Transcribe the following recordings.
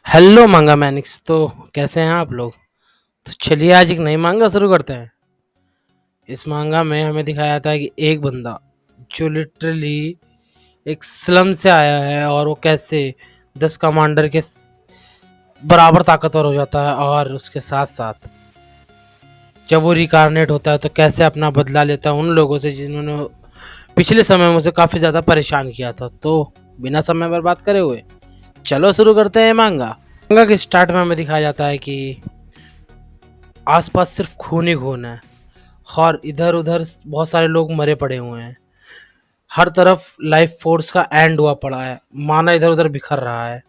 Hello मांगा Mannix. तो कैसे हैं आप लोग? तो चलिए आज एक नई मांगा शुरू करते हैं। इस मांगा में हमें दिखाया जाता है कि एक बंदा जो लिटरली एक स्लम से आया है और वो कैसे 10 कमांडर के बराबर ताकतवर हो जाता है, और उसके साथ साथ जब वो रिकारनेट होता है तो कैसे अपना बदला लेता है उन लोगों से जिन्होंने पिछले समय में उसे काफ़ी ज़्यादा परेशान किया था। तो बिना समय बर्बाद करे हुए चलो शुरू करते हैं मांगा। मांगा के स्टार्ट में हमें दिखाया जाता है कि आसपास सिर्फ खून ही खून है, और इधर उधर बहुत सारे लोग मरे पड़े हुए हैं। हर तरफ लाइफ फोर्स का एंड हुआ पड़ा है, माना इधर उधर बिखर रहा है,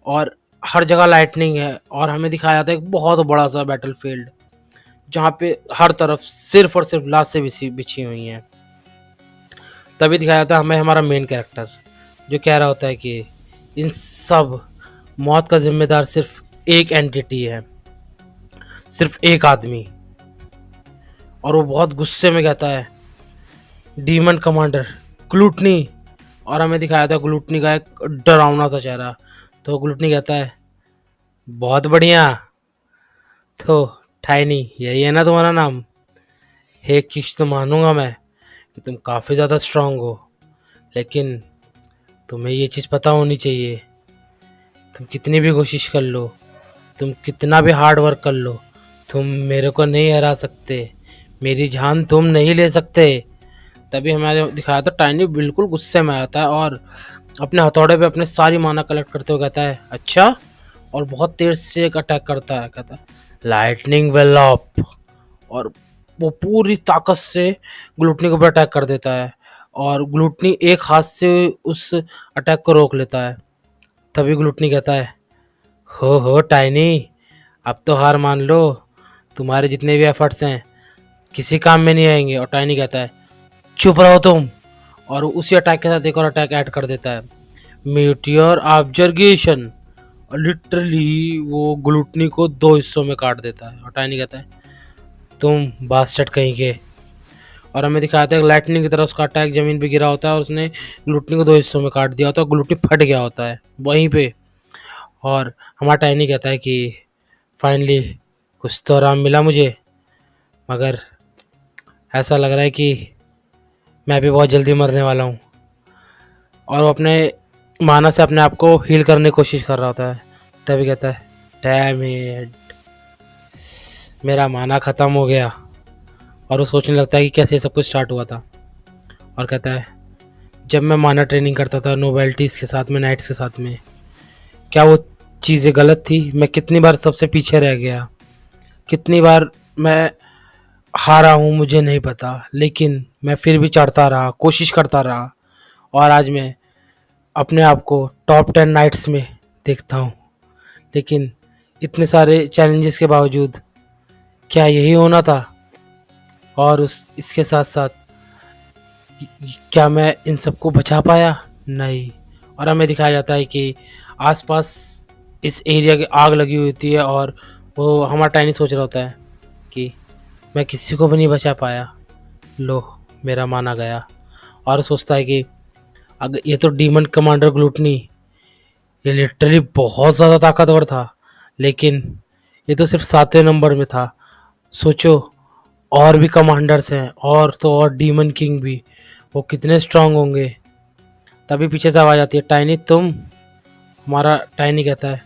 और हर जगह लाइटनिंग है। और हमें दिखाया जाता है एक बहुत बड़ा सा बैटल फील्ड जहाँ पे हर तरफ सिर्फ और सिर्फ लाशें बिछी बिछी हुई हैं। तभी दिखाया जाता है हमें हमारा मेन कैरेक्टर जो कह रहा होता है कि इन सब मौत का जिम्मेदार सिर्फ एक एंटिटी है, सिर्फ एक आदमी। और वो बहुत गुस्से में कहता है, डीमन कमांडर ग्लूटनी। और हमें दिखाया था ग्लूटनी का एक डरावना सा चेहरा। तो ग्लूटनी कहता है, बहुत बढ़िया। तो टाइनी, यही है ना तुम्हारा नाम? एक चीज तो मानूंगा मैं कि तुम काफ़ी ज़्यादा स्ट्रांग हो, लेकिन तुम्हें ये चीज़ पता होनी चाहिए, तुम कितनी भी कोशिश कर लो, तुम कितना भी हार्ड वर्क कर लो, तुम मेरे को नहीं हरा सकते, मेरी जान तुम नहीं ले सकते। तभी हमारे दिखाया था टाइनी बिल्कुल गुस्से में आता है और अपने हथौड़े पे अपने सारी माना कलेक्ट करते हुए कहता है, अच्छा। और बहुत तेज से एक अटैक करता है, कहता है लाइटनिंग वेल ऑफ। और वो पूरी ताकत से ग्लूटनी के ऊपर अटैक कर देता है, और ग्लूटनी एक हाथ से उस अटैक को रोक लेता है। तभी ग्लूटनी कहता है, हो टाइनी, अब तो हार मान लो, तुम्हारे जितने भी एफर्ट्स हैं किसी काम में नहीं आएंगे। और टाइनी कहता है, चुप रहो तुम। और उसी अटैक के साथ एक और अटैक ऐड कर देता है, म्यूटियर ऑब्जर्गेशन। और लिटरली वो ग्लूटनी को दो हिस्सों में काट देता है। और टाइनी कहता है, तुम बास्टर्ड कहीं के। और हमें दिखाता है लाइटनिंग की तरह उसका अटैक जमीन पे गिरा होता है और उसने ग्लूटनी को दो हिस्सों में काट दिया होता है, और ग्लूटनी फट गया होता है वहीं पे। और हमारा टाइनी कहता है कि फाइनली कुछ तो आराम मिला मुझे, मगर ऐसा लग रहा है कि मैं भी बहुत जल्दी मरने वाला हूँ। और वो अपने माना से अपने आप को हील करने की कोशिश कर रहा होता है। तभी कहता है, डैम इट, मेरा माना ख़त्म हो गया। और वो सोचने लगता है कि कैसे सब कुछ स्टार्ट हुआ था। और कहता है, जब मैं माना ट्रेनिंग करता था नोबेल्टीज़ के साथ में, नाइट्स के साथ में, क्या वो चीज़ें गलत थी? मैं कितनी बार सबसे पीछे रह गया, कितनी बार मैं हारा हूँ मुझे नहीं पता, लेकिन मैं फिर भी चढ़ता रहा, कोशिश करता रहा। और आज मैं अपने आप को टॉप 10 नाइट्स में देखता हूँ। लेकिन इतने सारे चैलेंजेस के बावजूद क्या यही होना था? और उस इसके साथ साथ क्या मैं इन सबको बचा पाया? नहीं। और हमें दिखाया जाता है कि आसपास इस एरिया की आग लगी हुई होती है, और वो हमारा टाइनी सोच रहा होता है कि मैं किसी को भी नहीं बचा पाया, लो मेरा माना गया। और सोचता है कि अगर ये तो डीमन कमांडर ग्लूटनी, ये लिटरली बहुत ज़्यादा ताकतवर था, लेकिन ये तो सिर्फ 7वें नंबर में था। सोचो, और भी कमांडर्स हैं, और तो और डीमन किंग भी, वो कितने स्ट्रांग होंगे। तभी पीछे से आवाज़ आती है, टाइनी तुम। हमारा टाइनी कहता है,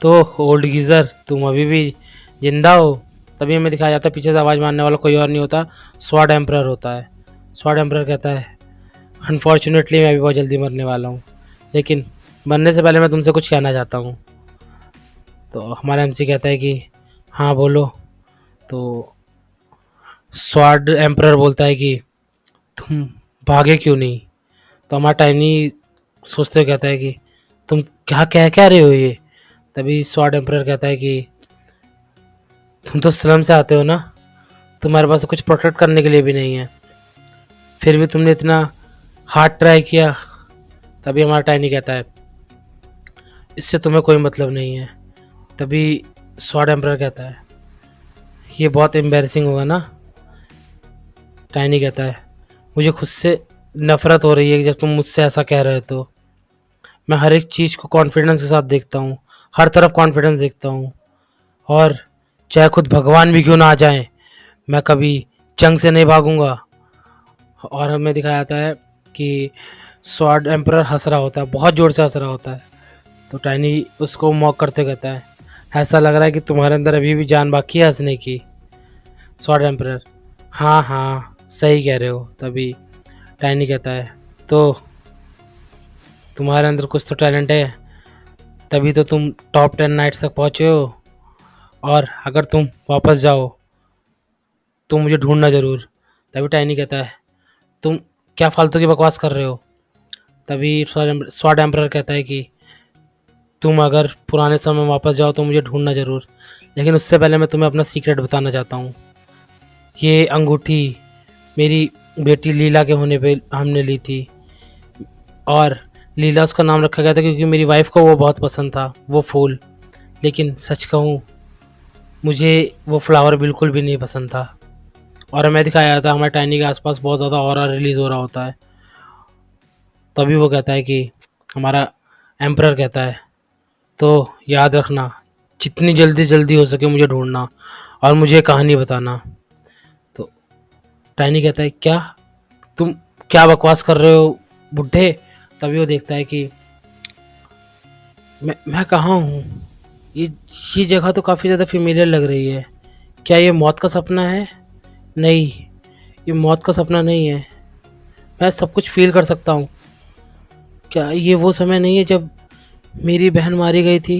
तो ओल्ड गीज़र तुम अभी भी जिंदा हो? तभी हमें दिखाया जाता है पीछे से आवाज़ मारने वाला कोई और नहीं होता, स्वॉर्ड एम्परर होता है। स्वॉर्ड एम्परर कहता है, अनफॉर्चुनेटली मैं भी बहुत जल्दी मरने वाला हूँ, लेकिन मरने से पहले मैं तुमसे कुछ कहना चाहता हूँ। तो हमारा एमसी कहता है कि हाँ बोलो। तो स्वॉर्ड एम्परर बोलता है कि तुम भागे क्यों नहीं? तो हमारा टाइनी सोचते हुए कहता है कि तुम क्या कह रहे हो ये? तभी स्वॉर्ड एम्परर कहता है कि तुम तो स्लम से आते हो ना, तुम्हारे पास कुछ प्रोटेक्ट करने के लिए भी नहीं है, फिर भी तुमने इतना हार्ड ट्राई किया। तभी हमारा टाइनी कहता है, इससे तुम्हें कोई मतलब नहीं है। तभी स्वॉर्ड एम्परर कहता है, ये बहुत एम्बैरसिंग होगा ना? टाइनी कहता है, मुझे खुद से नफरत हो रही है जब तुम मुझसे ऐसा कह रहे हो। तो मैं हर एक चीज़ को कॉन्फिडेंस के साथ देखता हूँ, हर तरफ कॉन्फिडेंस देखता हूँ, और चाहे खुद भगवान भी क्यों ना आ जाए, मैं कभी जंग से नहीं भागूंगा। और हमें दिखाया जाता है कि स्वॉर्ड एम्परर हंस रहा होता है, बहुत ज़ोर से हंस रहा होता है। तो टाइनी उसको मॉक करते कहता है, ऐसा लग रहा है कि तुम्हारे अंदर अभी भी जान बाकी है हंसने की। स्वॉर्ड एम्परर, हाँ हाँ सही कह रहे हो। तभी टाइनी कहता है, तो तुम्हारे अंदर कुछ तो टैलेंट है, तभी तो तुम टॉप 10 नाइट्स तक पहुँचे हो। और अगर तुम वापस जाओ तो मुझे ढूंढना ज़रूर। तभी टाइनी कहता है, तुम क्या फालतू की बकवास कर रहे हो। तभी स्वॉर्ड एम्परर कहता है कि तुम अगर पुराने समय में वापस जाओ तो मुझे ढूंढना ज़रूर, लेकिन उससे पहले मैं तुम्हें अपना सीक्रेट बताना चाहता हूँ। ये अंगूठी मेरी बेटी लीला के होने पे हमने ली थी, और लीला उसका नाम रखा गया था क्योंकि मेरी वाइफ को वो बहुत पसंद था, वो फूल। लेकिन सच कहूँ, मुझे वो फ्लावर बिल्कुल भी नहीं पसंद था। और हमें दिखाया जाता है हमारे टाइनी के आसपास बहुत ज़्यादा ऑरा रिलीज़ हो रहा होता है। तभी वो कहता है कि हमारा एम्परर कहता है, तो याद रखना, जितनी जल्दी जल्दी हो सके मुझे ढूंढना और मुझे कहानी बताना। तो टाइनी कहता है, क्या तुम क्या बकवास कर रहे हो बुढ़े। तभी वो देखता है कि मैं कहाँ हूँ। ये ये जगह तो काफ़ी ज़्यादा फेमिलियर लग रही है। क्या ये मौत का सपना है? नहीं, ये मौत का सपना नहीं है। मैं सब कुछ फील कर सकता हूँ। क्या ये वो समय नहीं है जब मेरी बहन मारी गई थी?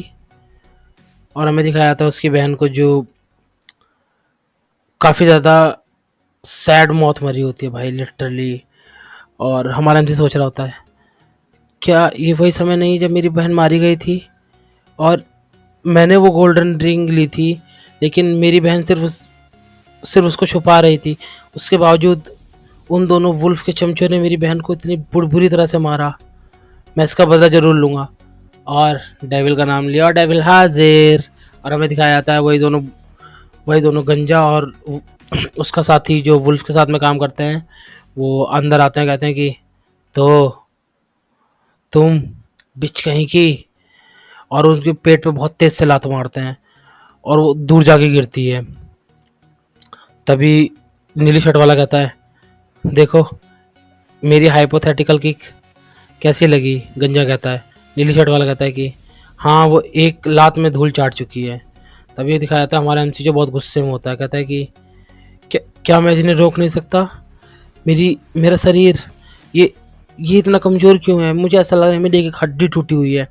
और हमें दिखाया था उसकी बहन को, जो काफ़ी ज़्यादा सैड मौत मरी होती है भाई, लिटरली। और हमारा एमसी सोच रहा होता है, क्या ये वही समय नहीं है जब मेरी बहन मारी गई थी और मैंने वो गोल्डन रिंग ली थी, लेकिन मेरी बहन सिर्फ उसको छुपा रही थी। उसके बावजूद उन दोनों वुल्फ के चमचों ने मेरी बहन को इतनी बुरी तरह से मारा। मैं इसका बदला ज़रूर लूँगा। और डेविल का नाम लिया और डेविल हाजिर। और हमें दिखाया जाता है वही दोनों गंजा और उसका साथी जो वुल्फ के साथ में काम करते हैं, वो अंदर आते हैं, कहते हैं कि तो तुम बिच कहीं की। और उसके पेट पे बहुत तेज से लात मारते हैं और वो दूर जाके गिरती है। तभी नीली शर्ट वाला कहता है, देखो मेरी हाइपोथेटिकल किक कैसी लगी। गंजा कहता है, नीली शर्ट वाला कहता है कि हाँ, वो एक लात में धूल चाट चुकी है। तभी ये दिखाया जाता है हमारा एमसी जो बहुत गुस्से में होता है, कहता है कि क्या मैं इन्हें रोक नहीं सकता? मेरा शरीर ये ये इतना कमज़ोर क्यों है? मुझे ऐसा लग रहा है मेरी एक हड्डी टूटी हुई है।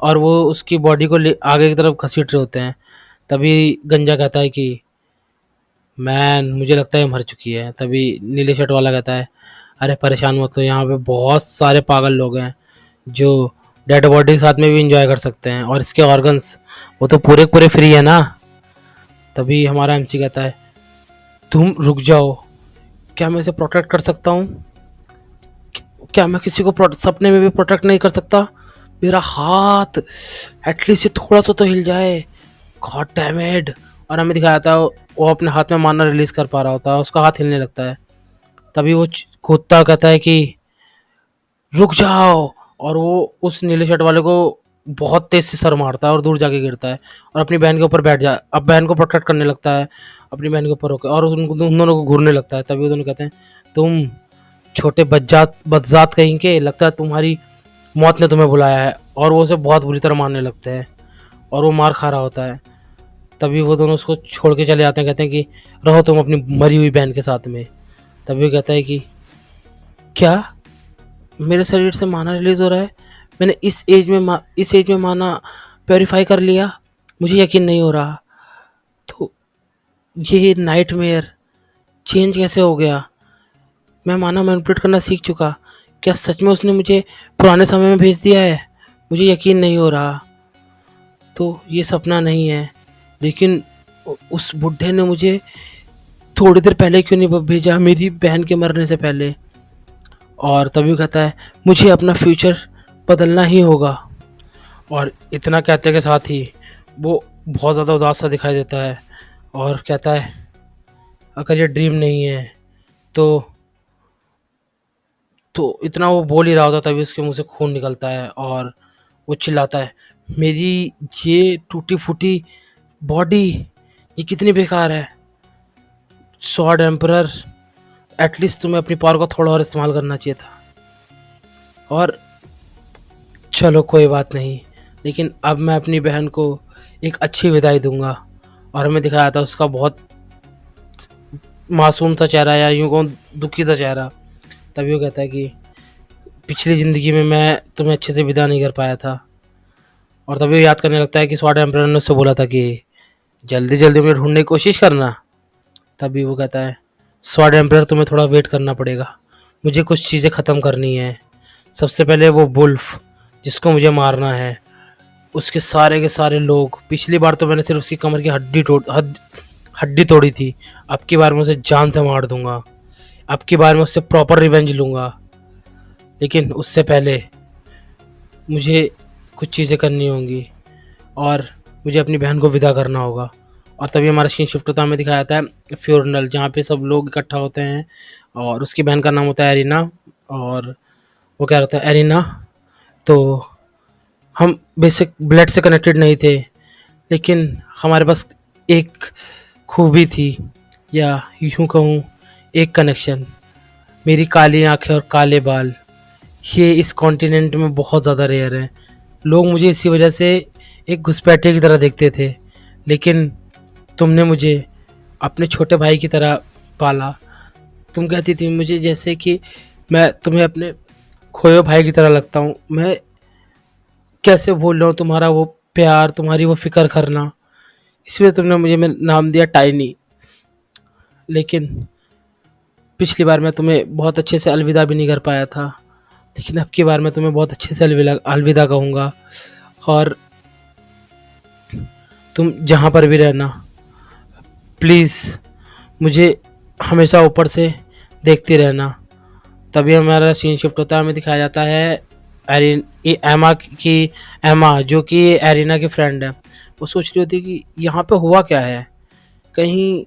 और वो उसकी बॉडी को आगे की तरफ घसीट रहे होते हैं। तभी गंजा कहता है कि मैन, मुझे लगता है मर चुकी है। तभी नीले शर्ट वाला कहता है, अरे परेशान मत हो, यहाँ पे बहुत सारे पागल लोग हैं जो डेड बॉडी के साथ में भी इंजॉय कर सकते हैं, और इसके ऑर्गन्स वो तो पूरे पूरे फ्री है ना। तभी हमारा एमसी कहता है, तुम रुक जाओ, क्या मैं इसे प्रोटेक्ट कर सकता हूँ? क्या मैं किसी को सपने में भी प्रोटेक्ट नहीं कर सकता? मेरा हाथ एटलीस्ट ये थोड़ा सा तो हिल जाए। God damn it. और हमें दिखाया था वो अपने हाथ में माना रिलीज कर पा रहा होता है, उसका हाथ हिलने लगता है। तभी वो कूदता कहता है कि रुक जाओ। और वो उस नीले शर्ट वाले को बहुत तेज से सर मारता है और दूर जाके गिरता है और अपनी बहन के ऊपर बैठ जा अब बहन को प्रोटेक्ट करने लगता है अपनी बहन के ऊपर होकर, और उन दोनों को घूरने लगता है। तभी वो दोनों कहते हैं, तुम छोटे बदजात कहीं के, लगता है तुम्हारी मौत ने तुम्हें बुलाया है। और वो उसे बहुत बुरी तरह मारने लगते हैं और वो मार खा रहा होता है। तभी वो दोनों उसको छोड़ के चले जाते हैं, कहते हैं कि रहो तुम अपनी मरी हुई बहन के साथ में। तभी वो कहता है कि क्या मेरे शरीर से माना रिलीज़ हो रहा है? मैंने इस एज में माना प्योरीफाई कर लिया? मुझे यकीन नहीं हो रहा। तो ये नाइटमेयर चेंज कैसे हो गया? मैं माना मैनिपुलेट करना सीख चुका। क्या सच में उसने मुझे पुराने समय में भेज दिया है? मुझे यकीन नहीं हो रहा। तो ये सपना नहीं है, लेकिन उस बुड्ढे ने मुझे थोड़ी देर पहले क्यों नहीं भेजा, मेरी बहन के मरने से पहले? और तभी कहता है, मुझे अपना फ्यूचर बदलना ही होगा। और इतना कहते के साथ ही वो बहुत ज़्यादा उदास सा दिखाई देता है और कहता है, अगर ये ड्रीम नहीं है तो इतना वो बोल ही रहा होता, तभी उसके मुंह से खून निकलता है और वो चिल्लाता है, मेरी ये टूटी फूटी बॉडी ये कितनी बेकार है। स्वॉर्ड एम्परर, एटलीस्ट तुम्हें अपनी पावर का थोड़ा और इस्तेमाल करना चाहिए था। और चलो कोई बात नहीं, लेकिन अब मैं अपनी बहन को एक अच्छी विदाई दूंगा। और हमें दिखाया था उसका बहुत मासूम सा चेहरा, या यूँ कहूँ दुखी सा चेहरा। तभी वो कहता है कि पिछली ज़िंदगी में मैं तुम्हें अच्छे से विदा नहीं कर पाया था। और तभी वो याद करने लगता है कि स्वॉर्ड एम्परर ने उससे बोला था कि जल्दी जल्दी मुझे ढूंढने की कोशिश करना। तभी वो कहता है, स्वॉर्ड एम्परर तुम्हें थोड़ा वेट करना पड़ेगा, मुझे कुछ चीज़ें ख़त्म करनी है। सबसे पहले वो वुल्फ जिसको मुझे मारना है, उसके सारे के सारे लोग। पिछली बार तो मैंने सिर्फ उसकी कमर की हड्डी तोड़ी थी, अब की बार मैं उसे जान से मार दूंगा। अब की बार मैं उससे प्रॉपर रिवेंज लूँगा, लेकिन उससे पहले मुझे कुछ चीज़ें करनी होंगी और मुझे अपनी बहन को विदा करना होगा। और तभी हमारा सीन शिफ्ट होता है, हमें दिखाया जाता है फ्यूनरल, जहाँ पे सब लोग इकट्ठा होते हैं और उसकी बहन का नाम होता है एरिना। और वो क्या होता है, एरिना, तो हम बेसिक ब्लड से कनेक्टेड नहीं थे, लेकिन हमारे पास एक खूबी थी, या यूँ कहूँ एक कनेक्शन। मेरी काली आंखें और काले बाल ये इस कॉन्टिनेंट में बहुत ज़्यादा रेयर हैं। लोग मुझे इसी वजह से एक घुसपैठिए की तरह देखते थे, लेकिन तुमने मुझे अपने छोटे भाई की तरह पाला। तुम कहती थी मुझे जैसे कि मैं तुम्हें अपने खोए भाई की तरह लगता हूँ। मैं कैसे भूल रहा हूँ तुम्हारा वो प्यार, तुम्हारी वो फ़िक्र करना। इसलिए तुमने मुझे मैं नाम दिया टाइनी। लेकिन पिछली बार मैं तुम्हें बहुत अच्छे से अलविदा भी नहीं कर पाया था, लेकिन अब की बार मैं तुम्हें बहुत अच्छे से अलविदा कहूँगा। और तुम जहाँ पर भी रहना, प्लीज़ मुझे हमेशा ऊपर से देखती रहना। तभी हमारा सीन शिफ्ट होता है, हमें दिखाया जाता है एमा जो कि एरिना की फ्रेंड है। वो सोच रही होती है कि यहाँ पे हुआ क्या है, कहीं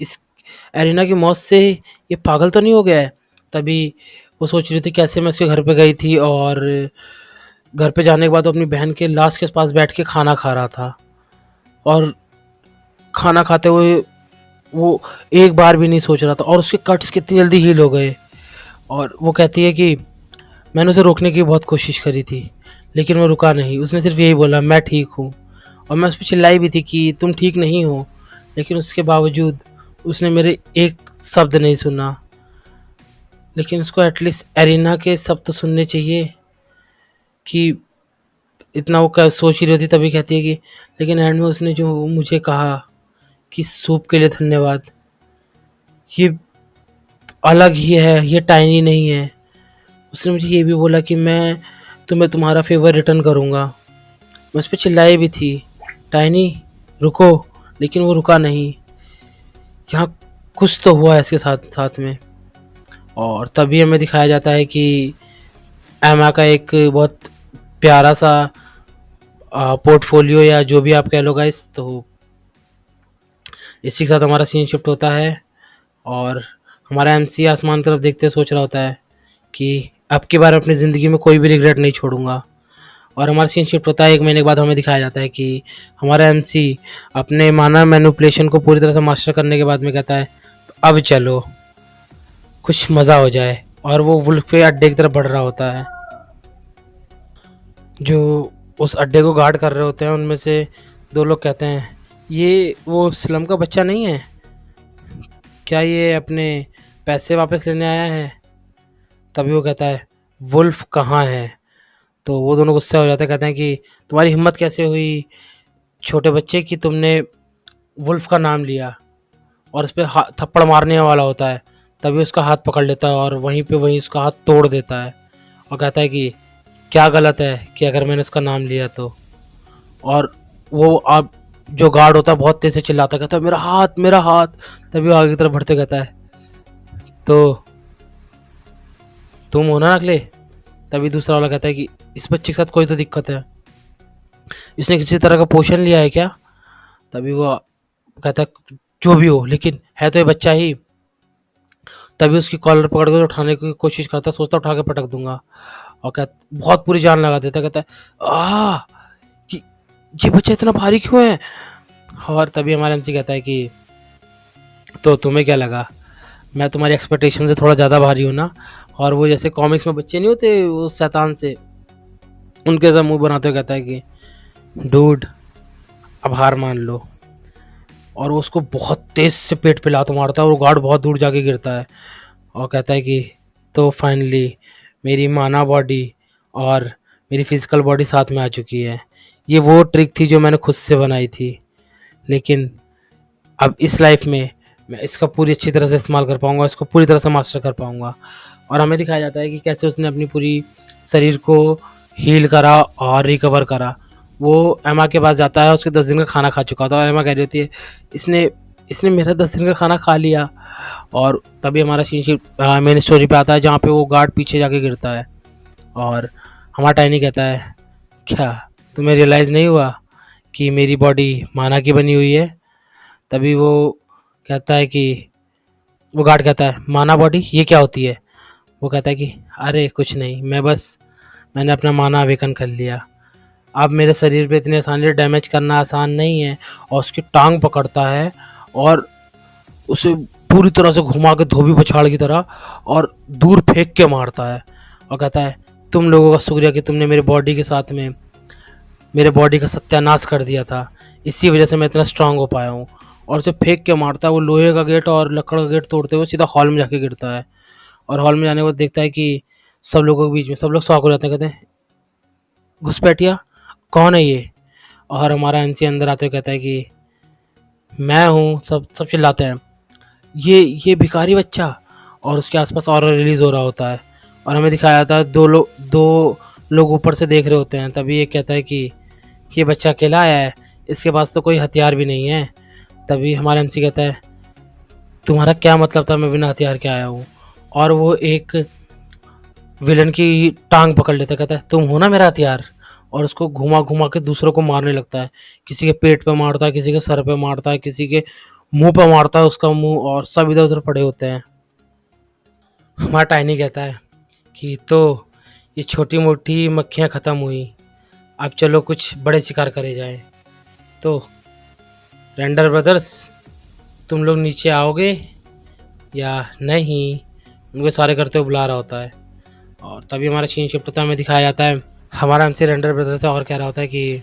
इस एरिना की मौत से ये पागल तो नहीं हो गया है। तभी वो सोच रही थी कैसे मैं उसके घर पे गई थी, और घर पे जाने के बाद वो अपनी बहन के लाश के पास बैठ के खाना खा रहा था। और खाना खाते हुए वो एक बार भी नहीं सोच रहा था, और उसके कट्स कितनी जल्दी हील हो गए। और वो कहती है कि मैंने उसे रोकने की बहुत कोशिश करी थी, लेकिन वो रुका नहीं। उसने सिर्फ यही बोला, मैं ठीक हूँ। और मैं उस पर चिल्लाई भी थी कि तुम ठीक नहीं हो, लेकिन उसके बावजूद उसने मेरे एक शब्द नहीं सुना। लेकिन उसको एटलीस्ट एरिना के शब्द तो सुनने चाहिए कि इतना वो सोच ही रही थी। तभी कहती है कि लेकिन एंड में उसने जो मुझे कहा कि सूप के लिए धन्यवाद, ये अलग ही है, ये टाइनी नहीं है। उसने मुझे ये भी बोला कि मैं तुम्हें तुम्हारा फेवर रिटर्न करूँगा। मैं उस पर चिल्लाई भी थी, टाइनी रुको, लेकिन वो रुका नहीं। यहाँ कुछ तो हुआ है इसके साथ साथ में। और तभी हमें दिखाया जाता है कि एमा का एक बहुत प्यारा सा पोर्टफोलियो, या जो भी आप कह लो गाइस। तो इसी के साथ हमारा सीन शिफ्ट होता है, और हमारा एमसी आसमान की तरफ देखते सोच रहा होता है कि अब की बार अपनी ज़िंदगी में कोई भी रिग्रेट नहीं छोड़ूंगा। और हमारा सीन शिफ्ट होता है 1 महीने के बाद, हमें दिखाया जाता है कि हमारा एमसी अपने मानव मैनिपुलेशन को पूरी तरह से मास्टर करने के बाद में कहता है, तो अब चलो कुछ मज़ा हो जाए। और वो वुल्फ के अड्डे की तरफ बढ़ रहा होता है। जो उस अड्डे को गार्ड कर रहे होते हैं उनमें से 2 लोग कहते हैं, ये वो स्लम का बच्चा नहीं है क्या, ये अपने पैसे वापस लेने आया है। तभी वो कहता है, वुल्फ कहाँ है। तो वो दोनों गुस्से हो जाते हैं, कहते हैं कि तुम्हारी हिम्मत कैसे हुई छोटे बच्चे की, तुमने वुल्फ का नाम लिया। और उस पर थप्पड़ मारने वाला होता है। तभी उसका हाथ पकड़ लेता है और वहीं उसका हाथ तोड़ देता है, और कहता है कि क्या गलत है कि अगर मैंने उसका नाम लिया तो। और वो अब जो गार्ड होता है बहुत तेज से चिल्लाता, कहता है मेरा हाथ मेरा हाथ। तभी वो आगे की तरफ बढ़ते कहता है, तो तुम हो ना नकले। तभी दूसरा वाला कहता है कि इस बच्चे के साथ कोई तो दिक्कत है, इसने किसी तरह का पोषण लिया है क्या। तभी वो कहता है जो भी हो, लेकिन है तो ये बच्चा ही। तभी उसकी कॉलर पकड़ कर उठाने की कोशिश करता, सोचता उठा के पटक दूंगा। और बहुत पूरी जान लगा देता है, कहता है आ कि ये बच्चा इतना भारी क्यों है। और तभी हमारा एमसी कहता है कि तो तुम्हें क्या लगा, मैं तुम्हारी एक्सपेक्टेशन से थोड़ा ज़्यादा भारी हूँ ना। और वो जैसे कॉमिक्स में बच्चे नहीं होते वो शैतान से, उनके जैसा मुंह बनाते हुए कहता है कि डूड अब हार मान लो। और वो उसको बहुत तेज से पेट पे लात मारता है और वो गार्ड बहुत दूर जाके गिरता है और कहता है कि तो फाइनली मेरी माना बॉडी और मेरी फिजिकल बॉडी साथ में आ चुकी है। ये वो ट्रिक थी जो मैंने खुद से बनाई थी, लेकिन अब इस लाइफ में मैं इसका पूरी अच्छी तरह से इस्तेमाल कर पाऊंगा, इसको पूरी तरह से मास्टर कर पाऊंगा। और हमें दिखाया जाता है कि कैसे उसने अपनी पूरी शरीर को हील करा और रिकवर करा। वो एमा के पास जाता है, उसके 10 दिन का खाना खा चुका था और एमा कह रही होती है इसने इसने मेरा 10 दिन का खाना खा लिया। और तभी हमारा सीन मेन स्टोरी पे आता है जहाँ पे वो गार्ड पीछे जाके गिरता है और हमारा टाइनी कहता है क्या तुम्हें रियलाइज़ नहीं हुआ कि मेरी बॉडी माना की बनी हुई है। तभी वो कहता है कि वो गार्ड कहता है माना बॉडी ये क्या होती है। वो कहता है कि अरे कुछ नहीं, मैंने अपना माना अवेकन कर लिया। अब मेरे शरीर पे इतनी आसानी से डैमेज करना आसान नहीं है। और उसकी टांग पकड़ता है और उसे पूरी तरह से घुमा के धोबी पछाड़ की तरह और दूर फेंक के मारता है और कहता है तुम लोगों का शुक्रिया कि तुमने मेरे बॉडी के साथ में मेरे बॉडी का सत्यानाश कर दिया था, इसी वजह से मैं इतना स्ट्रांग हो पाया हूँ। और उसे फेंक के मारता है, वो लोहे का गेट और लकड़ का गेट तोड़ते हुए सीधा हॉल में जाके गिरता है। और हॉल में जाने के बाद देखता है कि सब लोगों के बीच में सब लोग शॉक हो जाते हैं, कहते हैं घुसपैठिया कौन है ये। और हमारा एनसी अंदर आते हुए कहता है कि मैं हूँ। सब सब चिल्लाते हैं ये भिखारी बच्चा। और उसके आसपास और रिलीज़ हो रहा होता है और हमें दिखाया जाता है दो लोग ऊपर से देख रहे होते हैं। तभी ये कहता है कि ये बच्चा अकेला आया है, इसके पास तो कोई हथियार भी नहीं है। तभी हमारा एमसी कहता है तुम्हारा क्या मतलब था मैं बिना हथियार के आया हूँ। और वो एक विलन की टांग पकड़ लेता है, कहता है तुम हो ना मेरा हथियार। और उसको घुमा घुमा के दूसरों को मारने लगता है, किसी के पेट पे मारता है, किसी के सर पे मारता है, किसी के मुंह पे मारता है उसका मुंह, और सब इधर उधर पड़े होते हैं। हमारा टाइनी कहता है कि तो ये छोटी मोटी मक्खियाँ ख़त्म हुई, अब चलो कुछ बड़े शिकार करे जाए। तो रेंडर ब्रदर्स तुम लोग नीचे आओगे या नहीं, उनको सारे करते हुए बुला रहा होता है। और तभी हमारा सीन शिफ्ट होता है, हमें दिखाया जाता है हमारा हमसे रेंडर ब्रदर से और कह रहा होता है कि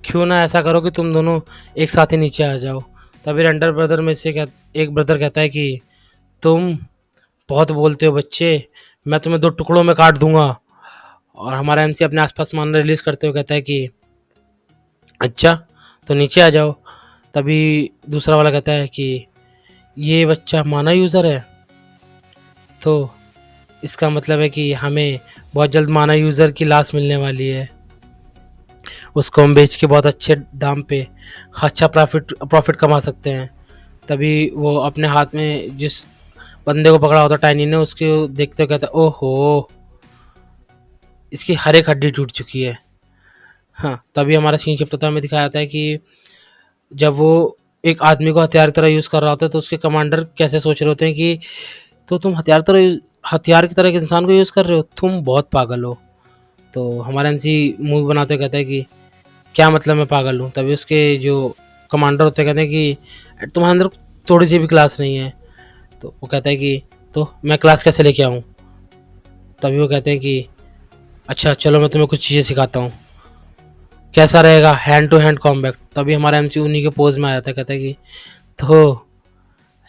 क्यों ना ऐसा करो कि तुम दोनों एक साथ ही नीचे आ जाओ। तभी रेंडर ब्रदर में से एक ब्रदर कहता है कि तुम बहुत बोलते हो बच्चे, मैं तुम्हें 2 टुकड़ों में काट दूंगा। और हमारा एमसी अपने आसपास मान रिलीज करते हुए कहता है कि अच्छा तो नीचे आ जाओ। तभी दूसरा वाला कहता है कि ये बच्चा माना यूज़र है, तो इसका मतलब है कि हमें बहुत जल्द माना यूज़र की लाश मिलने वाली है, उसको हम बेच के बहुत अच्छे दाम पे अच्छा प्रॉफिट कमा सकते हैं। तभी वो अपने हाथ में जिस बंदे को पकड़ा होता टाइनी ने, उसके देखते हुए कहता है ओहो इसकी हर एक हड्डी टूट चुकी है। हाँ तभी हमारा सीन शिफ्ट होता है, हमें दिखाया जाता है कि जब वो एक आदमी को हथियार की तरह यूज़ कर रहा होता है तो उसके कमांडर कैसे सोच रहे होते हैं कि तो तुम हथियार की तरह एक इंसान को यूज़ कर रहे हो, तुम बहुत पागल हो। तो हमारा एमसी मूवी बनाते कहता है कि क्या मतलब मैं पागल हूँ। तभी उसके जो कमांडर होते हैं कहते हैं कि तुम्हारे अंदर थोड़ी सी भी क्लास नहीं है। तो वो कहता है कि तो मैं क्लास कैसे लेके आऊँ। तभी वो कहते हैं कि अच्छा चलो मैं तुम्हें कुछ चीज़ें सिखाता हूँ, कैसा रहेगा हैंड टू हैंड कॉम्बैट। तभी हमारा एमसी उन्हीं के पोज में आ जाता है, कहता है कि तो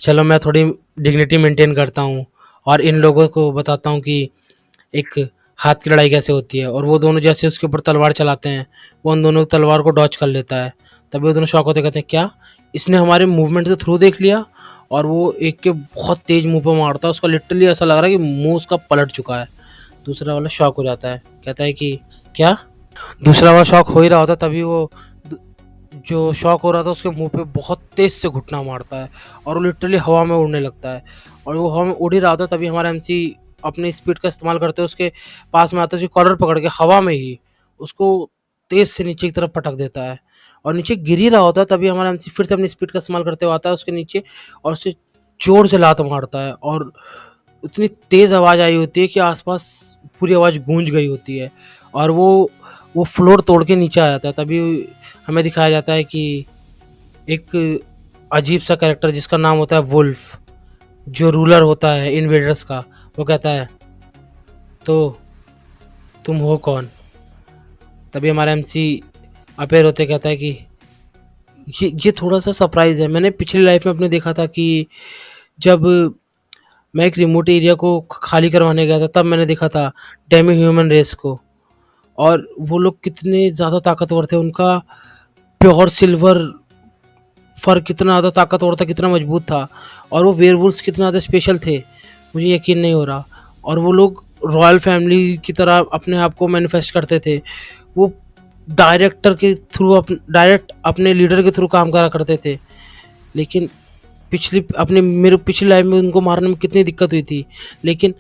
चलो मैं थोड़ी डिग्निटी मेंटेन करता हूँ और इन लोगों को बताता हूँ कि एक हाथ की लड़ाई कैसे होती है। और वो दोनों जैसे उसके ऊपर तलवार चलाते हैं, वो उन दोनों तलवार को डॉच कर लेता है। तभी वो दोनों शॉक होते कहते हैं क्या इसने हमारे मूवमेंट से थ्रू देख लिया। और वो एक के बहुत तेज मुंह पे मारता है, उसका लिटरली ऐसा लग रहा है कि मुंह उसका पलट चुका है। दूसरा वाला शॉक हो जाता है, कहता है कि क्या। दूसरा वाला शॉक हो ही रहा होता तभी वो जो शॉक हो रहा था उसके मुंह पे बहुत तेज से घुटना मारता है और वो लिटरली हवा में उड़ने लगता है। और वो हवा में उड़ ही रहा था तभी हमारा एमसी अपनी स्पीड का इस्तेमाल करते हुए उसके पास में आता है, उसकी कॉलर पकड़ के हवा में ही उसको तेज से नीचे की तरफ पटक देता है और नीचे गिर ही रहा होता है। तभी हमारा एमसी फिर से अपनी स्पीड का इस्तेमाल करते हुए आता है उसके नीचे और उसे जोर से लात मारता है। और इतनी तेज आवाज़ आई होती है कि आसपास पूरी आवाज़ गूंज गई होती है और वो फ्लोर तोड़ के नीचे आ जाता है। तभी हमें दिखाया जाता है कि एक अजीब सा कैरेक्टर जिसका नाम होता है वुल्फ, जो रूलर होता है इन्वेडर्स का, वो कहता है तो तुम हो कौन। तभी हमारा एमसी अपेयर होते कहता है कि ये थोड़ा सा सरप्राइज है। मैंने पिछली लाइफ में अपने देखा था कि जब मैं एक रिमोट एरिया को खाली करवाने गया था, तब मैंने देखा था डेमी ह्यूमन रेस को, और वो लोग कितने ज़्यादा ताकतवर थे। उनका प्योर सिल्वर फर कितना ज़्यादा ताकतवर था, कितना मजबूत था, और वो वेयरवुल्व्स कितना ज़्यादा स्पेशल थे, मुझे यकीन नहीं हो रहा। और वो लोग रॉयल फैमिली की तरह अपने आप को मैनिफेस्ट करते थे। वो डायरेक्टर के थ्रू डायरेक्ट अपने लीडर के थ्रू काम करा करते थे। लेकिन मेरे पिछली लाइफ में उनको मारने में कितनी दिक्कत हुई थी, लेकिन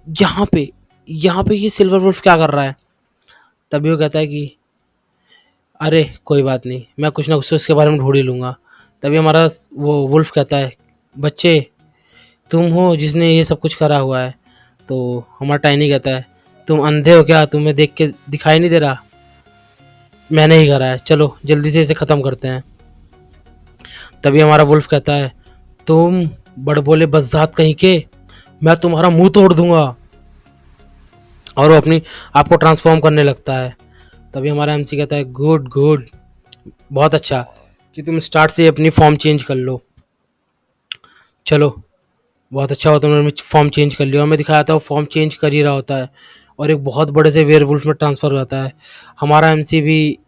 यहाँ पे ये सिल्वर वुल्फ क्या कर रहा है। तभी वो कहता है कि अरे कोई बात नहीं, मैं कुछ ना कुछ तो इसके बारे में ढूंढ ही लूँगा। तभी हमारा वो वुल्फ कहता है बच्चे तुम हो जिसने ये सब कुछ करा हुआ है। तो हमारा टाइनी कहता है तुम अंधे हो क्या, तुम्हें देख के दिखाई नहीं दे रहा, मैंने ही करा है, चलो जल्दी से इसे ख़त्म करते हैं। तभी हमारा वुल्फ कहता है तुम बड़बोले बज़ात कहीं के, मैं तुम्हारा मुंह तोड़ दूंगा। और वो अपनी आपको ट्रांसफॉर्म करने लगता है। तभी हमारा एमसी कहता है गुड गुड, बहुत अच्छा कि तुम स्टार्ट से अपनी फॉर्म चेंज कर लो, चलो बहुत अच्छा हुआ तुमने फॉर्म चेंज कर लिया। हमें दिखाया था वो फॉर्म चेंज कर ही रहा होता है और एक बहुत बड़े से वेयरवुल्फ में ट्रांसफ़र हो जाता है। हमारा एमसी भी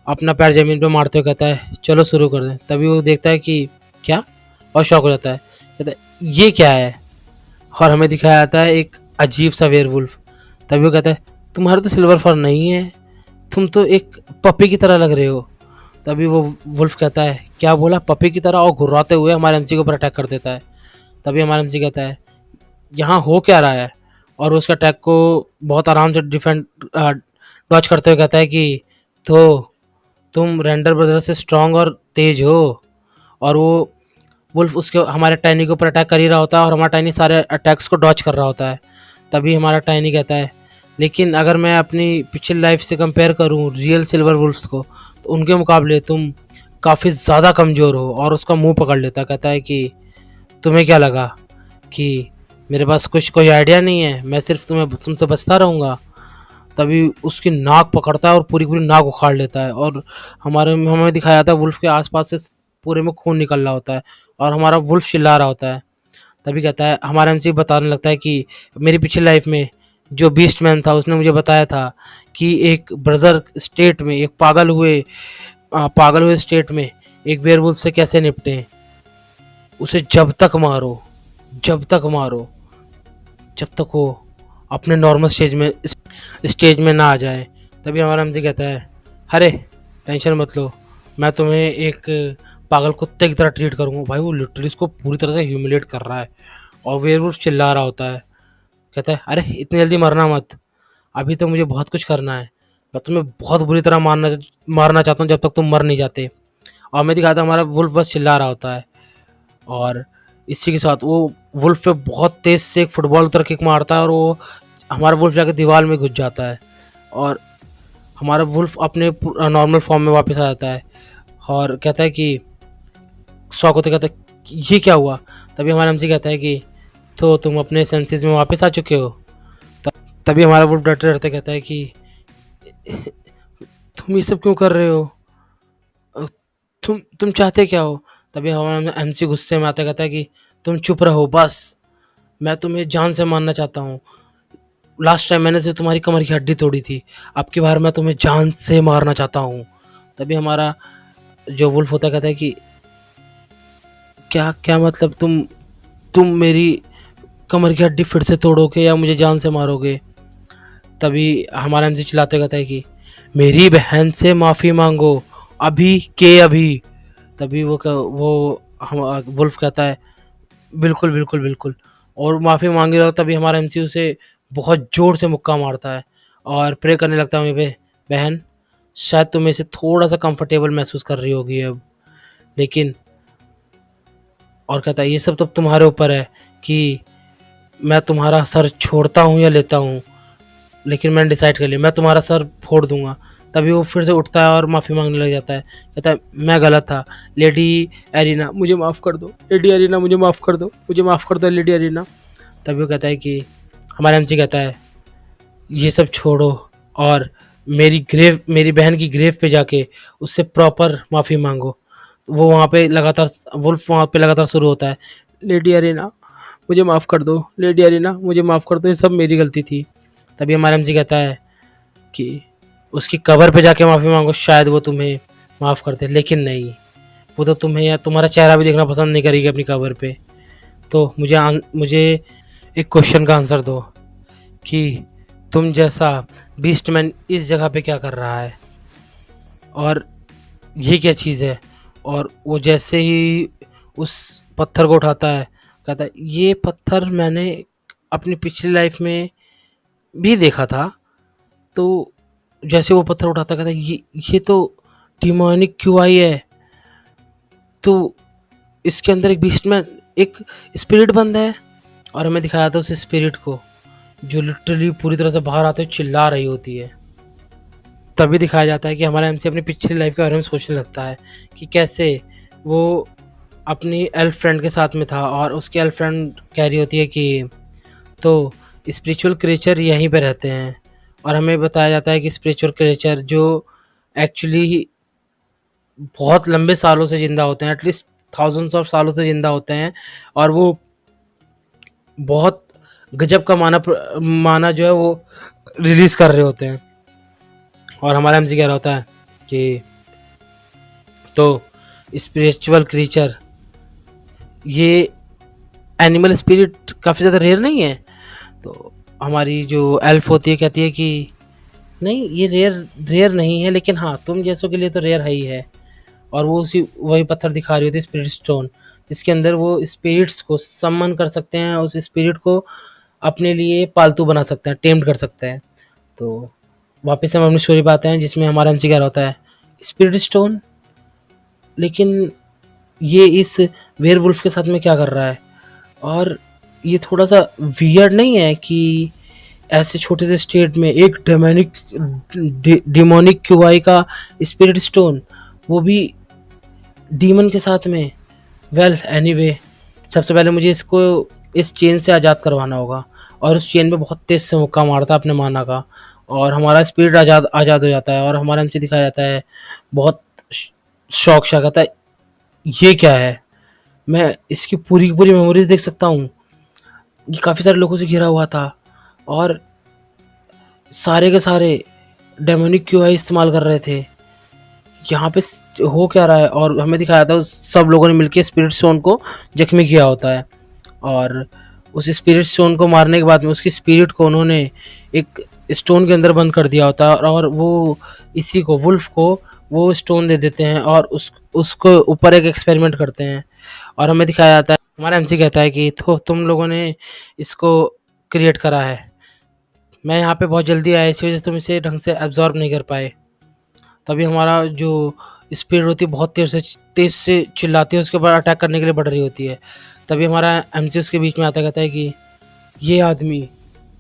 अपना पैर ज़मीन पे मारते हुए कहता है चलो शुरू कर दें। तभी वो देखता है कि क्या, और शॉक हो जाता है, कहता है ये क्या है। और हमें दिखाया जाता है एक अजीब सा वेयरवुल्फ। तभी वो कहता है तुम्हारा तो सिल्वर फर नहीं है, तुम तो एक पपी की तरह लग रहे हो। तभी वो वुल्फ कहता है क्या बोला, पपी की तरह, और घुर्राते हुए हमारे एमसी के ऊपर अटैक कर देता है। तभी हमारा एमसी कहता है यहाँ हो क्या रहा है, और उसका अटैक को बहुत आराम से डिफेंड डॉच करते हुए कहता है कि तो तुम रेंडर ब्रदर से स्ट्रांग और तेज हो। और वो वुल्फ उसके हमारे टाइनी के ऊपर अटैक कर ही रहा होता है और हमारा टाइनी सारे अटैक्स को डॉच कर रहा होता है। तभी हमारा टाइनी कहता है लेकिन अगर मैं अपनी पिछली लाइफ से कंपेयर करूं रियल सिल्वर वुल्फ्स को, तो उनके मुकाबले तुम काफ़ी ज़्यादा कमज़ोर हो। और उसका मुंह पकड़ लेता, कहता है कि तुम्हें क्या लगा कि मेरे पास कुछ कोई आइडिया नहीं है, मैं सिर्फ तुमसे बचता रहूँगा। तभी उसकी नाक पकड़ता है और पूरी पूरी नाक उखाड़ लेता है, और हमें दिखाया जाता है वुल्फ के आसपास से पूरे में खून निकल रहा होता है और हमारा वुल्फ चिल्ला रहा होता है। तभी कहता है हमारा एमसी बताने लगता है कि मेरी पिछली लाइफ में जो बीस्ट मैन था उसने मुझे बताया था कि एक ब्रजर स्टेट में, एक पागल हुए स्टेट में एक वेयरवुल्फ से कैसे निपटें। उसे जब तक मारो जब तक वो अपने नॉर्मल स्टेज में ना आ जाए। तभी हमारा हमसे कहता है अरे टेंशन मत लो, मैं तुम्हें एक पागल कुत्ते की तरह ट्रीट करूँगा। भाई वो लिटरली इसको पूरी तरह से ह्यूमिलेट कर रहा है और वेयरवुल्फ चिल्ला रहा होता है, कहता है अरे इतनी जल्दी मरना मत, अभी तो मुझे बहुत कुछ करना है, मैं तुम्हें बहुत बुरी तरह मारना चाहता हूँ जब तक तुम मर नहीं जाते। और मैं दिखाता हमारा वुल्फ बस चिल्ला रहा होता है, और इसी के साथ वो वुल्फ पे बहुत तेज़ से एक फुटबॉल तरह किक मारता है और वो हमारा वुल्फ जाके दीवार में घुस जाता है और हमारा वुल्फ अपने नॉर्मल फॉर्म में वापस आ जाता है और कहता है कि शौक होते कहता है कि ये क्या हुआ। तभी हमारा एमसी कहता है कि तो तुम अपने सेंसेस में वापस आ चुके हो। तभी हमारा वुल्फ डरते डरते कहता है कि तुम ये सब क्यों कर रहे हो, तुम चाहते क्या हो। तभी हमारा एमसी गुस्से में आता कहता है कि तुम चुप रहो बस, मैं तुम्हें जान से मारना चाहता हूँ। लास्ट टाइम मैंने सिर्फ तुम्हारी कमर की हड्डी तोड़ी थी, अब की बार मैं तुम्हें जान से मारना चाहता हूँ। तभी हमारा जो वुल्फ होता कहता है कि क्या क्या मतलब, तुम मेरी कमर की हड्डी फिर से तोड़ोगे या मुझे जान से मारोगे। तभी हमारा एमसी चिल्लाते कहता है कि मेरी बहन से माफ़ी मांगो अभी के अभी। तभी वो हम वुल्फ कहता है बिल्कुल बिल्कुल बिल्कुल, और माफ़ी मांगी रहा। तभी हमारा एमसी उसे बहुत ज़ोर से मुक्का मारता है और प्रे करने लगता है मेरे पे, बहन शायद तुम इसे थोड़ा सा कंफर्टेबल महसूस कर रही होगी अब, लेकिन और कहता है ये सब तो तुम्हारे ऊपर है कि मैं तुम्हारा सर छोड़ता हूँ या लेता हूँ। लेकिन मैंने डिसाइड कर लिया, मैं तुम्हारा सर फोड़ दूंगा। तभी वो फिर से उठता है और माफ़ी मांगने लग जाता है, कहता है मैं गलत था, लेडी एरिना मुझे माफ़ कर दो, लेडी एरिना मुझे माफ़ कर दो, मुझे माफ़ कर दो लेडी एरिना। तभी वो कहता है कि हमारा एमसी कहता है ये सब छोड़ो और मेरी बहन की ग्रेव पे जाके उससे प्रॉपर माफ़ी मांगो। वो वहाँ पे लगातार वुल्फ वहाँ पे लगातार शुरू होता है, लेडी एरिना मुझे माफ़ कर दो, लेडी एरिना मुझे माफ़ कर दो, ये सब मेरी गलती थी। तभी हमारा एमसी कहता है कि उसकी कबर पे जाके माफ़ी मांगो, शायद वो तुम्हें माफ़ कर दे। लेकिन नहीं, वो तो तुम्हें या तुम्हारा चेहरा भी देखना पसंद नहीं करेगी अपनी कबर पे। तो मुझे एक क्वेश्चन का आंसर दो कि तुम जैसा बीस्टमैन इस जगह पे क्या कर रहा है और ये क्या चीज़ है। और वो जैसे ही उस पत्थर को उठाता है, कहता है ये पत्थर मैंने अपनी पिछली लाइफ में भी देखा था। तो जैसे वो पत्थर उठाता, कहता है ये तो डिमोनिक क्यूआई है। तो इसके अंदर एक बीस्टमैन, एक स्पिरिट बंद है। और हमें दिखाया था उस स्पिरिट को जो लिटरली पूरी तरह से बाहर आते हुए चिल्ला रही होती है। तभी दिखाया जाता है कि हमारा एमसी अपनी पिछली लाइफ के बारे में सोचने लगता है कि कैसे वो अपनी एल्फ फ्रेंड के साथ में था और उसकी एल्फ फ्रेंड कह रही होती है कि तो स्पिरिचुअल क्रिएचर यहीं पे रहते हैं। और हमें बताया जाता है कि स्पिरिचुअल क्रिएचर जो एक्चुअली बहुत लंबे सालों से ज़िंदा होते हैं, एटलीस्ट थाउजेंड्स ऑफ सालों से ज़िंदा होते हैं। और वो बहुत गजब का माना जो है वो रिलीज़ कर रहे होते हैं। और हमारा एमसी कह रहा होता है कि तो स्पिरिचुअल क्रीचर, ये एनिमल स्पिरिट काफ़ी ज़्यादा रेयर नहीं है। तो हमारी जो एल्फ होती है कहती है कि नहीं, ये रेयर नहीं है, लेकिन हाँ तुम जैसों के लिए तो रेयर है ही है। और वो वही पत्थर दिखा रही होती है, स्पिरिट स्टोन, जिसके अंदर वो स्पिरिट्स को सम्मन कर सकते हैं, उस स्पिरिट को अपने लिए पालतू बना सकते हैं, टेम्प्ट कर सकते हैं। तो वापस हम अपनी स्टोरी पे आते हैं जिसमें हमारा एमसी कह रहा होता है स्पिरिट स्टोन, लेकिन ये इस वेयरवुल्फ के साथ में क्या कर रहा है। और ये थोड़ा सा वियर्ड नहीं है कि ऐसे छोटे से स्टेट में एक डिमोनिक क्यूआई का स्पिरिट स्टोन, वो भी डीमन के साथ में। वेल एनीवे, सबसे पहले मुझे इसको इस चेन से आज़ाद करवाना होगा। और उस चेन में बहुत तेज से मुक्का मारता है अपने माना का, और हमारा स्पिरिट आज़ाद हो जाता है। और हमारा एमसी दिखाया जाता है बहुत शौक सा, कहता है ये क्या है, मैं इसकी पूरी की पूरी मेमोरीज देख सकता हूँ। ये काफ़ी सारे लोगों से घिरा हुआ था और सारे के सारे डेमोनिक क्यूआई इस्तेमाल कर रहे थे। यहाँ पे हो क्या रहा है। और हमें दिखाया था सब लोगों ने मिलकर स्पिरिट स्टोन को जख्मी किया होता है। और उस स्पिरिट स्टोन को मारने के बाद में उसकी स्पिरिट को उन्होंने एक स्टोन के अंदर बंद कर दिया होता है। और वो इसी को, वुल्फ को, वो स्टोन दे देते हैं और उसको ऊपर एक एक्सपेरिमेंट करते हैं। और हमें दिखाया जाता है, हमारा एमसी कहता है कि तो तुम लोगों ने इसको क्रिएट करा है, मैं यहाँ पे बहुत जल्दी आया, इसी वजह से तुम इसे ढंग से एब्जॉर्ब नहीं कर पाए। तभी हमारा जो स्पीड होती है बहुत तेज़ से चिल्लाती है, उसके ऊपर अटैक करने के लिए बढ़ रही होती है। तभी हमारा एमसी उसके बीच में आता कहता है कि ये आदमी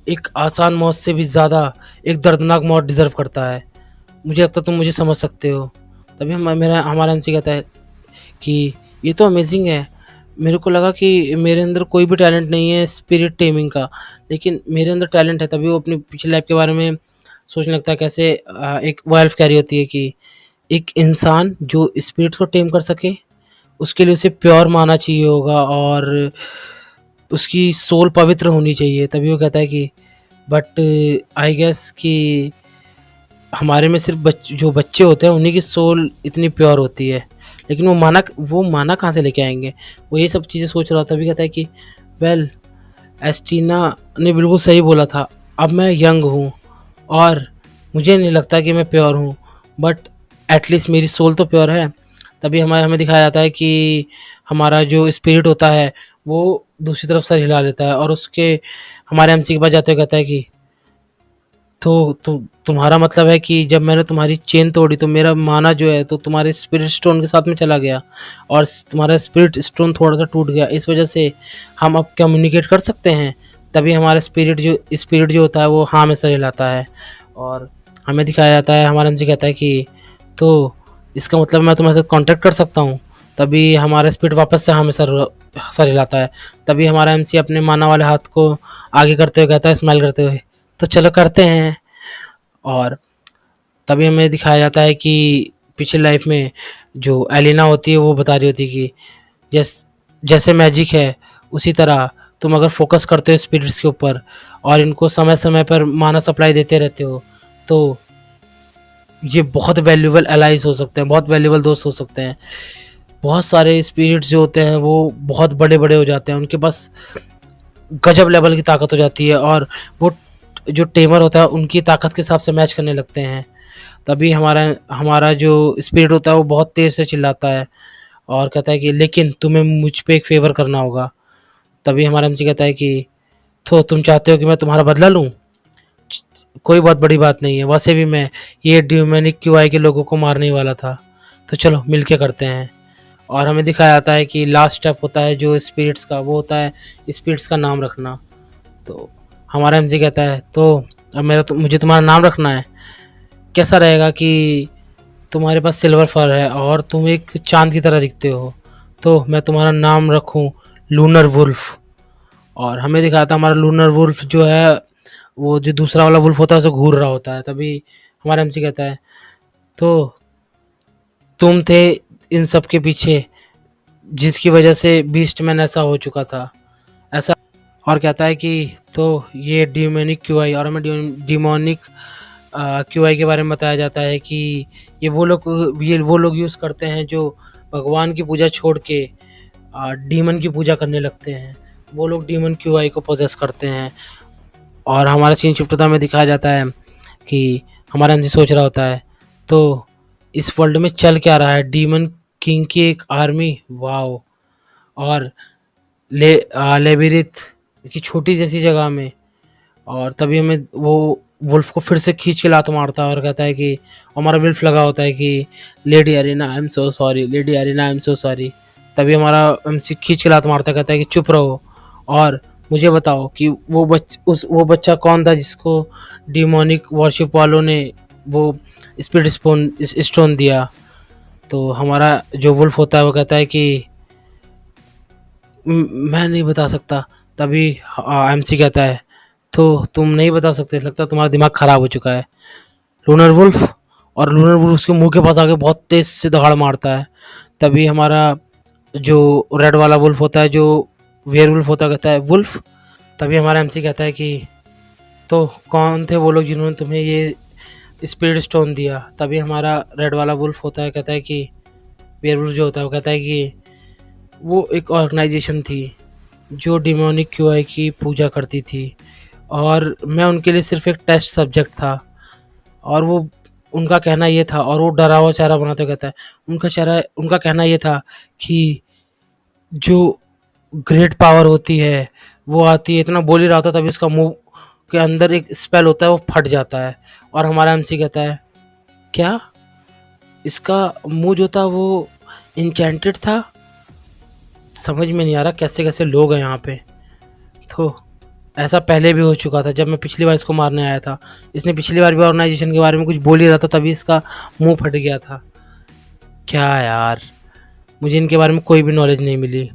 एक आसान मौत से भी ज़्यादा एक दर्दनाक मौत डिज़र्व करता है, मुझे लगता है तुम मुझे समझ सकते हो। तभी हमारा एमसी कहता है कि ये तो अमेजिंग है, मेरे को लगा कि मेरे अंदर कोई भी टैलेंट नहीं है स्पिरिट टेमिंग का, लेकिन मेरे अंदर टैलेंट है। तभी वो अपनी पिछली लाइफ के बारे में सोचने लगता है, कैसे एक वाइल्फ कह रही होती है कि एक इंसान जो स्पिरिट को टेम कर सके उसके लिए उसे प्योर माना चाहिए होगा और उसकी सोल पवित्र होनी चाहिए। तभी वो कहता है कि बट आई गेस कि हमारे में सिर्फ जो बच्चे होते हैं उन्हीं की सोल इतनी प्योर होती है, लेकिन वो माना कहाँ से लेके आएंगे। वो ये सब चीज़ें सोच रहा था। तभी कहता है कि वेल, एस्टीना ने बिल्कुल सही बोला था, अब मैं यंग हूँ और मुझे नहीं लगता कि मैं प्योर हूँ, बट एटलीस्ट मेरी सोल तो प्योर है। तभी हमें दिखाया जाता है कि हमारा जो स्पिरिट होता है वो दूसरी तरफ सर हिला लेता है और उसके हमारे एमसी के पास जाते हुए कहता है कि तो तुम्हारा मतलब है कि जब मैंने तुम्हारी चेन तोड़ी तो मेरा माना जो है तो तुम्हारे स्पिरिट स्टोन के साथ में चला गया और तुम्हारा स्पिरिट स्टोन थोड़ा सा टूट गया, इस वजह से हम अब कम्युनिकेट कर सकते हैं। तभी हमारा स्पिरिट जो होता है वो हाँ में सर हिलाता है, और हमें दिखाया जाता है, हमारा एमसी कहता है कि तो इसका मतलब मैं तुम्हारे साथ कांटेक्ट कर सकता हूँ। तभी हमारा स्पिरिट वापस से हाँ में सर हिलाता है। तभी हमारा एमसी अपने माना वाले हाथ को आगे करते हुए कहता है, स्माइल करते हुए, तो चलो करते हैं। और तभी हमें दिखाया जाता है कि पिछली लाइफ में जो एलिना होती है वो बता रही होती है कि जैसे मैजिक है उसी तरह तुम अगर फोकस करते हो स्पिरिट्स के ऊपर और इनको समय समय पर माना सप्लाई देते रहते हो, तो ये बहुत वैल्यूबल एलाइज हो सकते हैं, बहुत वैल्यूबल दोस्त हो सकते हैं। बहुत सारे स्पिरिट्स जो होते हैं वो बहुत बड़े बड़े हो जाते हैं, उनके पास गजब लेवल की ताकत हो जाती है, और वो जो टेमर होता है उनकी ताकत के हिसाब से मैच करने लगते हैं। तभी हमारा हमारा जो स्पिरिट होता है वो बहुत तेज़ से चिल्लाता है और कहता है कि लेकिन तुम्हें मुझ पे एक फेवर करना होगा। तभी हमारा एमसी कहता है कि तो तुम चाहते हो कि मैं तुम्हारा बदला लूँ? कोई बहुत बड़ी बात नहीं है, वैसे भी मैं ये ड्यूमेनिक क्यूआई के लोगों को मारने ही वाला था, तो चलो मिलके करते हैं। और हमें दिखाया जाता है कि लास्ट स्टेप होता है जो स्पिरिट्स का, वो होता है स्पिरिट्स का नाम रखना। तो हमारा एमसी कहता है तो अब मुझे तुम्हारा नाम रखना है। कैसा रहेगा कि तुम्हारे पास सिल्वर फर है और तुम एक चांद की तरह दिखते हो, तो मैं तुम्हारा नाम रखूं लूनर वुल्फ। और हमें दिखाया था हमारा लूनर वुल्फ जो है वो जो दूसरा वाला वुल्फ होता है उसे घूर रहा होता है। तभी हमारा एमसी कहता है तो तुम थे इन सब के पीछे जिसकी वजह से बीस्ट मैन ऐसा हो चुका था, ऐसा। और कहता है कि तो ये डिमोनिक क्यूआई, और हमें डिमोनिक क्यूआई के बारे में बताया जाता है कि ये वो लोग यूज़ करते हैं जो भगवान की पूजा छोड़ के डीमन की पूजा करने लगते हैं। वो लोग डीमन क्यूआई को पोजेस करते हैं। और हमारा सीन शिफ्ट होता है, हमें दिखाया जाता है कि हमारा एमसी सोच रहा होता है तो इस वर्ल्ड में चल क्या रहा है, डीमन किंग की एक आर्मी, वाओ। और लेबिरिथ की छोटी जैसी जगह में। और तभी हमें वो वुल्फ को फिर से खींच के लात मारता है और कहता है कि हमारा विल्फ लगा होता है कि lady arena I am so sorry, lady arena I am so sorry. तभी हमारा एमसी खींच के लात मारता है, कहता है कि चुप रहो और मुझे बताओ कि वो बच्चा कौन था जिसको डिमोनिक वर्शिप वालों ने वो स्पिरिट स्टोन दिया। तो हमारा जो वुल्फ होता है वो कहता है कि मैं नहीं बता सकता। तभी एमसी कहता है तो तुम नहीं बता सकते, लगता तुम्हारा दिमाग ख़राब हो चुका है लूनर वुल्फ। और लूनर वुल्फ उसके मुंह के पास आके बहुत तेज़ से दहाड़ मारता है। तभी हमारा जो रेड वाला वुल्फ होता है, जो वेयर वुल्फ होता है, कहता है वुल्फ। तभी हमारा एमसी कहता है कि तो कौन थे वो लोग जिन्होंने तुम्हें ये स्पिरिट स्टोन दिया। तभी हमारा रेड वाला वुल्फ होता है, कहता है कि वेयर वुल्फ जो होता है वो कहता है कि वो एक ऑर्गेनाइजेशन थी जो डिमोनिक क्यूआई की पूजा करती थी और मैं उनके लिए सिर्फ एक टेस्ट सब्जेक्ट था। और वो उनका कहना ये था, और वो डरा हुआ चेहरा बनाते कहता है उनका कहना ये था कि जो ग्रेट पावर होती है वो आती है, इतना बोल ही रहा था तभी उसका मुंह के अंदर एक स्पेल होता है वो फट जाता है। और हमारा एमसी कहता है क्या इसका मुंह जो था वो इंचेंटेड था? समझ में नहीं आ रहा कैसे कैसे लोग हैं यहाँ पे। तो ऐसा पहले भी हो चुका था जब मैं पिछली बार इसको मारने आया था। इसने पिछली बार भी ऑर्गेनाइजेशन के बारे में कुछ बोल ही रहा था तभी इसका मुंह फट गया था। क्या यार, मुझे इनके बारे में कोई भी नॉलेज नहीं मिली।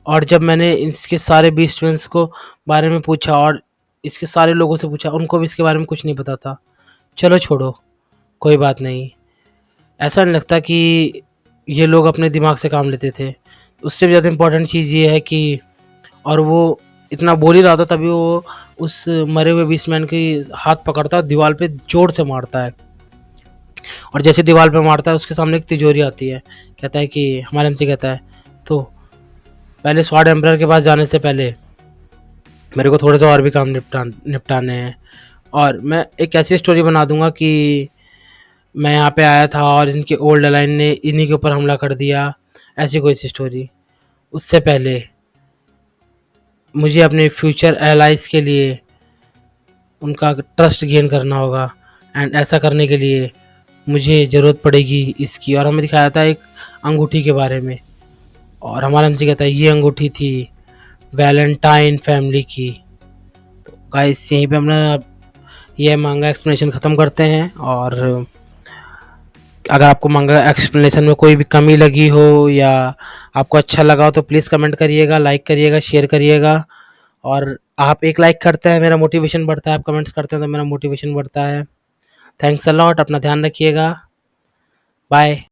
और जब मैंने इसके सारे बीस्टमैन्स को बारे में पूछा और इसके सारे लोगों से पूछा, उनको भी इसके बारे में कुछ नहीं पता था। चलो छोड़ो, कोई बात नहीं। ऐसा नहीं लगता कि ये लोग अपने दिमाग से काम लेते थे। उससे भी ज़्यादा इम्पोर्टेंट चीज़ ये है कि और वो इतना बोल ही रहा था तभी वो उस मरे हुए बीस्टमैन की हाथ पकड़ता है, दीवार पे जोर से मारता है। और जैसे दीवार पे मारता है उसके सामने एक तिजोरी आती है। कहता है कि हमारे एमसी कहता है तो पहले स्वॉर्ड एम्परर के पास जाने से पहले मेरे को थोड़े से और भी काम निपटाने हैं। और मैं एक ऐसी स्टोरी बना दूंगा कि मैं यहाँ पे आया था और इनके ओल्ड अलाइन ने इन्हीं के ऊपर हमला कर दिया, ऐसी कोई सी स्टोरी। उससे पहले मुझे अपने फ्यूचर एलाइज के लिए उनका ट्रस्ट गेन करना होगा, एंड ऐसा करने के लिए मुझे ज़रूरत पड़ेगी इसकी। और हमें दिखाया था एक अंगूठी के बारे में, और हमारा एमसी कहता है ये अंगूठी थी वैलेंटाइन फैमिली की। गाइस यहीं पे हमने ये मांगा एक्सप्लेनेशन ख़त्म करते हैं। और अगर आपको मांगा एक्सप्लेनेशन में कोई भी कमी लगी हो या आपको अच्छा लगा हो तो प्लीज़ कमेंट करिएगा, लाइक करिएगा, शेयर करिएगा। और आप एक लाइक करते हैं मेरा मोटिवेशन बढ़ता है, आप कमेंट्स करते हैं तो मेरा मोटिवेशन बढ़ता है। थैंक्स अ लॉट, अपना ध्यान रखिएगा, बाय।